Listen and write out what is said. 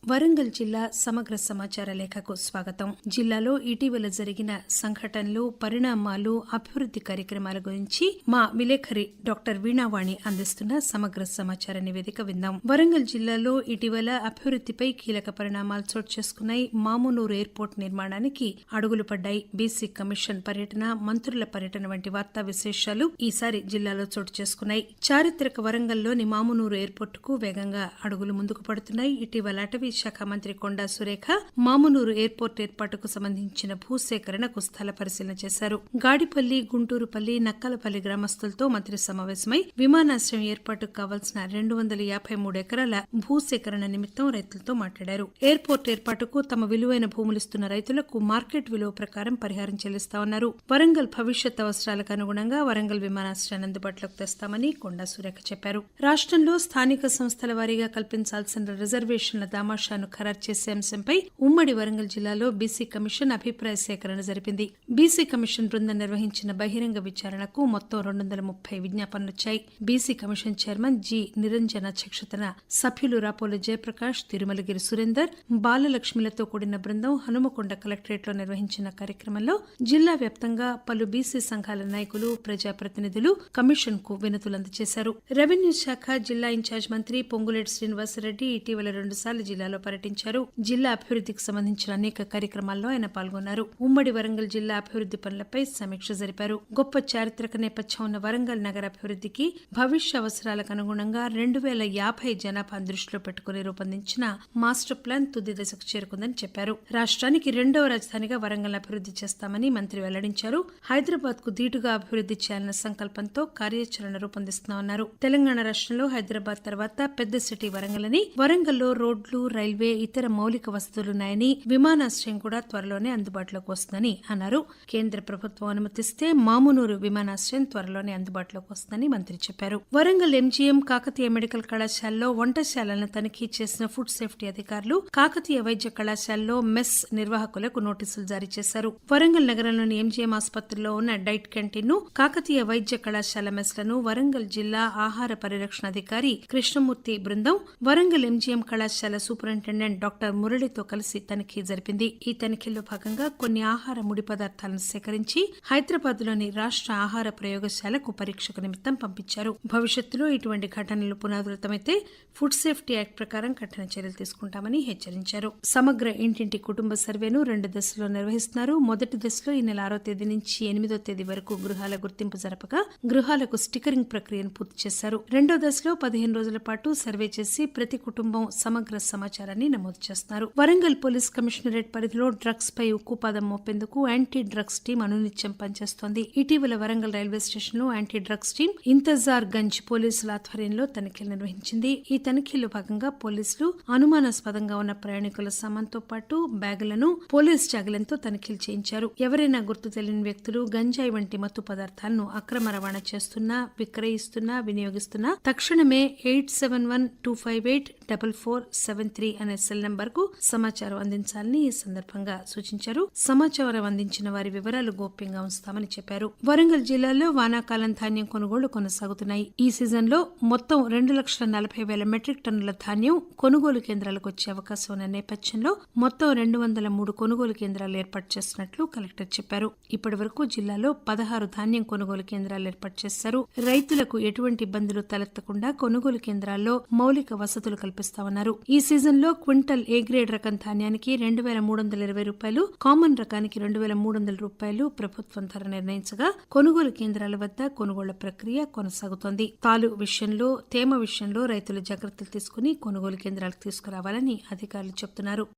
వరంగల్ జిల్లా సమగ్ర సమాచార లేఖకు స్వాగతం. జిల్లాలో ఇటీవల జరిగిన సంఘటనలు, పరిణామాలు, అభివృద్ది కార్యక్రమాల గురించి మా విలేకరి డాక్టర్ వీణావాణి అందిస్తున్న సమగ్ర సమాచార నివేదిక విందాం. వరంగల్ జిల్లాలో ఇటీవల అభివృద్దిపై కీలక పరిణామాలు చోటు చేసుకున్నాయి. మామునూరు ఎయిర్పోర్ట్ నిర్మాణానికి అడుగులు పడ్డాయి. బీసీ కమిషన్ పర్యటన, మంత్రుల పర్యటన వంటి వార్తా విశేషాలు ఈసారి జిల్లాలో చోటు చేసుకున్నాయి. చారిత్రక వరంగల్లోని మామునూరు ఎయిర్పోర్టుకు వేగంగా అడుగులు ముందుకు పడుతున్నాయి. ఇటీవల అటవీ శాఖ మంత్రి కొండా సురేఖ మామునూరు ఎయిర్పోర్ట్ ఏర్పాటుకు సంబంధించిన భూసేకరణకు స్థల పరిశీలన చేశారు. గాడిపల్లి, గుంటూరుపల్లి, నక్కలపల్లి గ్రామస్తులతో మంత్రి సమావేశమై విమానాశ్రయం ఏర్పాటుకు కావాల్సిన 253 ఎకరాల భూసేకరణ నిమిత్తం రైతులతో మాట్లాడారు. ఎయిర్పోర్ట్ ఏర్పాటుకు తమ విలువైన భూములిస్తున్న రైతులకు మార్కెట్ విలువ ప్రకారం పరిహారం చెల్లిస్తామన్నారు. వరంగల్ భవిష్యత్ అవసరాలకు అనుగుణంగా వరంగల్ విమానాశ్రయాన్ని అందుబాటులోకి తెస్తామని కొండా సురేఖ చెప్పారు. రాష్ట్రంలో స్థానిక సంస్థల వారీగా కల్పించాల్సిన రిజర్వేషన్ల దామాషాను ఖరారు చేసే అంశంపై ఉమ్మడి వరంగల్ జిల్లాలో బీసీ కమిషన్ అభిప్రాయ సేకరణ జరిపింది. బీసీ కమిషన్ బృందం నిర్వహించిన బహిరంగ విచారణకు మొత్తం 230 విజ్ఞాపనలొచ్చాయి. BC commission chairman G Niranjan అధ్యక్షతన సభ్యులు రాపోలు జయప్రకాష్, తిరుమలగిరి సురేందర్, బాలలక్ష్మిలతో కూడిన బృందం హనుమకొండ కలెక్టరేట్లో నిర్వహించిన కార్యక్రమంలో జిల్లా వ్యాప్తంగా పలు బీసీ సంఘాల నాయకులు, ప్రజాప్రతినిధులు కమిషన్ కు వినతులు అందజేశారు. రెవెన్యూ శాఖ జిల్లా ఇన్ఛార్జ్ మంత్రి పొంగులేటి శ్రీనివాసరెడ్డి ఇటీవల 2 సార్లు జిల్లాలో పర్యటించారు. జిల్లా అభివృద్దికి సంబంధించిన అనేక కార్యక్రమాల్లో ఆయన పాల్గొన్నారు. ఉమ్మడి వరంగల్ జిల్లా అభివృద్ది పనులపై సమీక్ష జరిపారు. గొప్ప చారిత్రక నేపథ్యం ఉన్న వరంగల్ నగర అభివృద్దికి భవిష్య అవసరాలకు అనుగుణంగా 2050 జనాభాను దృష్టిలో పెట్టుకుని రూపొందించిన మాస్టర్ ప్లాన్ తుది దశకు చేరుకుందని చెప్పారు. రాష్ట్రానికి 2వ రాజధానిగా వరంగల్ అభివృద్ది చేస్తామని మంత్రి వెల్లడించారు. హైదరాబాద్ కు ధీటుగా అభివృద్ది చేయాలన్న సంకల్పంతో కార్యాచరణ రూపొందిస్తున్నామన్నారు. తెలంగాణ రాష్ట్రంలో హైదరాబాద్ తర్వాత పెద్ద సిటీ వరంగల్ అని, వరంగల్లో రోడ్లు, రైల్వే, ఇతర మౌలిక వసతులున్నాయని, విమానాశ్రయం కూడా త్వరలోనే అందుబాటులోకి వస్తుందని అన్నారు. కేంద్ర ప్రభుత్వం అనుమతిస్తే మామునూరు విమానాశ్రయం త్వరలోనే అందుబాటులోకి వస్తుందని మంత్రి చెప్పారు. వరంగల్ ఎంజీఎం, కాకతీయ మెడికల్ కళాశాలలో వంటశాలలను తనిఖీ చేసిన ఫుడ్ సేఫ్టీ అధికారులు కాకతీయ వైద్య కళాశాలలో మెస్ నిర్వాహకులకు నోటీసులు జారీ చేశారు. వరంగల్ నగరంలోని ఎంజీఎం ఆసుపత్రిలో ఉన్న డైట్ క్యాంటీన్ ను, కాకతీయ వైద్య కళాశాల మెస్లను వరంగల్ జిల్లా ఆహార పరిరక్షణ అధికారి కృష్ణమూర్తి బృందం వరంగల్ ఎంజీఎం కళాశాల సూపరింటెండెంట్ డాక్టర్ మురళితో కలిసి తనిఖీ జరిపింది. ఈ తనిఖీల్లో భాగంగా కొన్ని ఆహార ముడి పదార్థాలను సేకరించి హైదరాబాద్ లోని రాష్ట్ర ఆహార ప్రయోగశాలకు పరీక్షకు నిమిత్తం పంపించారు. భవిష్యత్తులో ఇటువంటి ఘటనలు పునరావృతమైతే ఫుడ్ సేఫ్టీ యాక్ట్ ప్రకారం కఠిన చర్యలు తీసుకుంటామని హెచ్చరించారు. సమగ్ర ఇంటింటి కుటుంబ సర్వేను 2 దశల్లో నిర్వహిస్తున్నారు. మొదటి దశలో ఈ నెల 6వ తేదీ నుంచి 8వ తేదీ వరకు గృహాల గుర్తింపు జరపగా గృహాలకు స్టిక్కరింగ్ ప్రక్రియను పూర్తి చేశారు. 2వ దశలో 15 రోజుల పాటు సర్వే చేసి ప్రతి కుటుంబం సమగ్ర సమాచారాన్ని నమోదు చేస్తున్నారు. వరంగల్ పోలీస్ కమిషనరేట్ పరిధిలో డ్రగ్స్ పై ఉక్కుపాదం మోపేందుకు యాంటీ డ్రగ్స్ టీం అనునిత్యం పనిచేస్తోంది. ఇటీవల వరంగల్ రైల్వే స్టేషన్ లో యాంటీ డ్రగ్స్ టీం ఇంతజార్ గంజ్ పోలీసుల ఆధ్వర్యంలో తనిఖీలు నిర్వహించింది. ఈ తనిఖీల్లో భాగంగా పోలీసులు అనుమానాస్పదంగా ఉన్న ప్రయాణికుల సామాన్తో పాటు బ్యాగులను పోలీస్ జాగులతో తనిఖీలు చేయించారు. ఎవరైనా గుర్తు తెలియని వ్యక్తులు గంజాయి వంటి మత్తు పదార్థాలను అక్రమ రవాణా చేస్తున్నా, విక్రయిస్తున్నా, వినియోగిస్తున్నా తక్షణమే 8712584473 అనే సెల్ నంబర్ కు సమాచారం అందించాలని ఈ సందర్భంగా సూచించారు. సమాచారం అందించిన వారి వివరాలు గోప్యంగా ఉంచుతామని చెప్పారు. వరంగల్ జిల్లాలో వానాకాలం ధాన్యం కొనుగోళ్లు కొనసాగుతున్నాయి. ఈ సీజన్ లో మొత్తం 2,40,000 మెట్రిక్ టన్నుల ధాన్యం కొనుగోలు కేంద్రాలకు వచ్చే అవకాశం ఉన్న నేపథ్యంలో మొత్తం 203 కొనుగోలు కేంద్రాలు ఏర్పాటు చేస్తున్నట్లు కలెక్టర్ చెప్పారు. ఇప్పటి వరకు జిల్లాలో 16 ధాన్యం కొనుగోలు కేంద్రాలు ఏర్పాటు చేశారు. రైతులకు ఎటువంటి ఇబ్బందులు తలెత్తకుండా కొనుగోలు కేంద్రాల్లో మౌలిక వసతులు కల్పిస్తామన్నారు. ఈ సీజన్ లో క్వింటల్ ఏ గ్రేడ్ రకం ధాన్యానికి 2,320 రూపాయలు, కామన్ రకానికి 2,300 రూపాయలు ప్రభుత్వం ధర నిర్ణయించగా కొనుగోలు కేంద్రాల వద్ద కొనుగోళ్ల ప్రక్రియ కొనసాగుతోంది. తాలు విషయంలో, తేమ విషయంలో రైతులు జాగ్రత్తలు తీసుకుని కొనుగోలు కేంద్రాలకు తీసుకురావాలని అధికారులు చెబుతున్నారు.